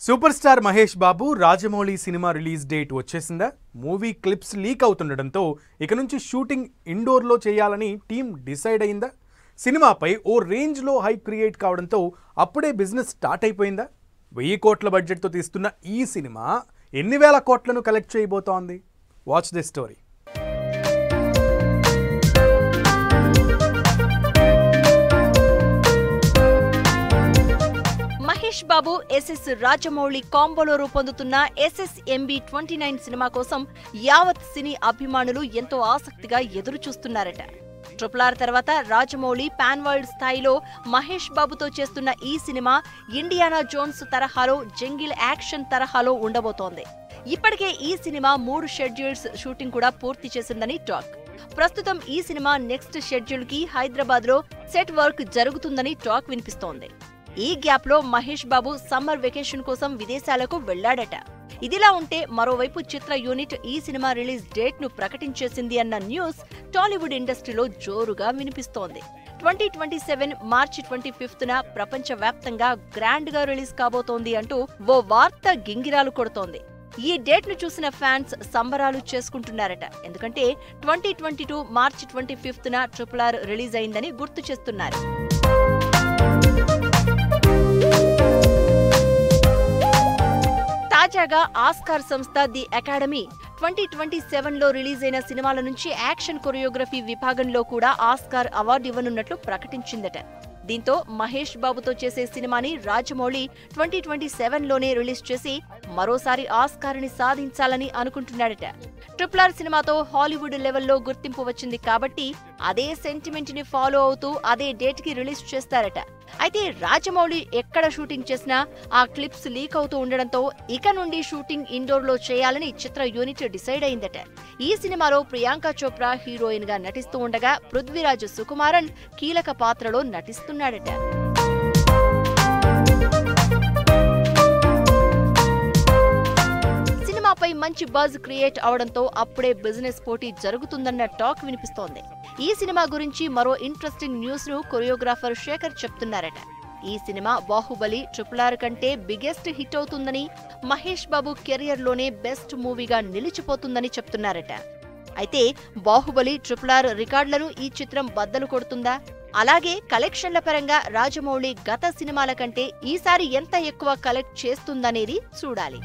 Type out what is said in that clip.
Super star Mahesh Babu Rajamouli cinema release date వచ్చేసిందా? Movie clips leak అవుతుండడంతో ఇక నుంచి షూటింగ్ ఇండోర్లో చేయాలని టీం డిసైడ్ అయిందా? సినిమాపై ఓ రేంజ్లో హైప్ క్రియేట్ కావడంతో అప్పుడే బిజినెస్ స్టార్ట్ అయిపోయిందా? 1000 కోట్ల బడ్జెట్తో తీస్తున్న ఈ సినిమా ఎన్ని వేల కోట్లను కలెక్ట్ చేయబోతోంది? Watch this story. Mahesh Babu S S Rajamouli కాంబోలో రూపొందుతున్న SSMB 29 సినిమా కోసం యావత్ సినీ అభిమానులు ఎంతో ఆసక్తిగా ఎదురు చూస్తున్నారట. RRR తర్వాత రాజమౌళి పాన్ వరల్డ్ స్థాయిలో మహేష్ బాబుతో చేస్తున్న ఈ సినిమా ఇండియానా జోన్స్ తరహాలో జంగిల్ యాక్షన్ తరహాలో ఉండబోతోంది. ఇప్పటికే ఈ సినిమా 3 షెడ్యూల్స్ షూటింగ్ కూడా పూర్తి చేసిందని టాక్. ప్రస్తుతం ఈ సినిమా నెక్స్ట్ షెడ్యూల్ కి హైదరాబాద్ లో సెట్ వర్క్ జరుగుతుందని టాక్ వినిపిస్తోంది. ఈ గ్యాప్ లో మహేష్ బాబు సమ్మర్ వెకేషన్ కోసం విదేశాలకు వెళ్లాడట. ఇదిలా ఉంటే మరోవైపు చిత్ర యూనిట్ ఈ సినిమా రిలీజ్ డేట్ ను ప్రకటించేసింది అన్న న్యూస్ టాలీవుడ్ ఇండస్ట్రీలో జోరుగా వినిపిస్తోంది. 2027 మార్చి 25న ప్రపంచ వ్యాప్తంగా గ్రాండ్ గా రిలీజ్ కాబోతోంది అంటూ ఓ వార్త గింగిరాలు కొడుతోంది. ఈ డేట్ ను చూసిన ఫ్యాన్స్ సంబరాలు చేసుకుంటున్నారట. ఎందుకంటే 2022 మార్చి 25న RRR రిలీజ్ అయిందని గుర్తు చేస్తున్నారు. తాజాగా ఆస్కార్ సంస్థ ది అకాడమీ 2027లో రిలీజ్ అయిన సినిమాల నుంచి యాక్షన్ కొరియోగ్రఫీ విభాగంలో కూడా ఆస్కార్ అవార్డు ఇవ్వనున్నట్లు ప్రకటించిందట. దీంతో మహేష్ బాబుతో చేసే సినిమాని రాజమౌళి 2027లోనే రిలీజ్ చేసి మరోసారి ఆస్కార్ ని సాధించాలని అనుకుంటున్నాడట. RRR సినిమాతో హాలీవుడ్ లెవెల్లో గుర్తింపు వచ్చింది కాబట్టి అదే సెంటిమెంట్ ని ఫాలో అవుతూ అదే డేట్ కి రిలీజ్ చేస్తారట. అయితే రాజమౌళి ఎక్కడ షూటింగ్ చేసినా ఆ క్లిప్స్ లీక్ అవుతూ ఉండడంతో ఇక నుండి షూటింగ్ ఇండోర్ లో చేయాలని చిత్ర యూనిట్ డిసైడ్ అయిందట. ఈ సినిమాలో ప్రియాంక చోప్రా హీరోయిన్ గా నటిస్తూ ఉండగా పృథ్వీరాజ్ సుకుమారన్ కీలక పాత్రలో నటిస్తున్నాడట. సినిమాపై మంచి బజ్ క్రియేట్ అవడంతో అప్పుడే బిజినెస్ పోటీ జరుగుతుందన్న టాక్ వినిపిస్తోంది. ఈ సినిమా గురించి మరో ఇంట్రెస్టింగ్ న్యూస్ ను కొరియోగ్రాఫర్ శేఖర్ చెప్తున్నారట. ఈ సినిమా బాహుబలి RRR కంటే బిగ్గెస్ట్ హిట్ అవుతుందని, మహేష్ బాబు కెరియర్ లోనే బెస్ట్ మూవీగా నిలిచిపోతుందని చెప్తున్నారట. అయితే బాహుబలి RRR రికార్డులను ఈ చిత్రం బద్దలు కొడుతుందా? అలాగే కలెక్షన్ల పరంగా రాజమౌళి గత సినిమాల కంటే ఈసారి ఎంత ఎక్కువ కలెక్ట్ చేస్తుందనేది చూడాలి.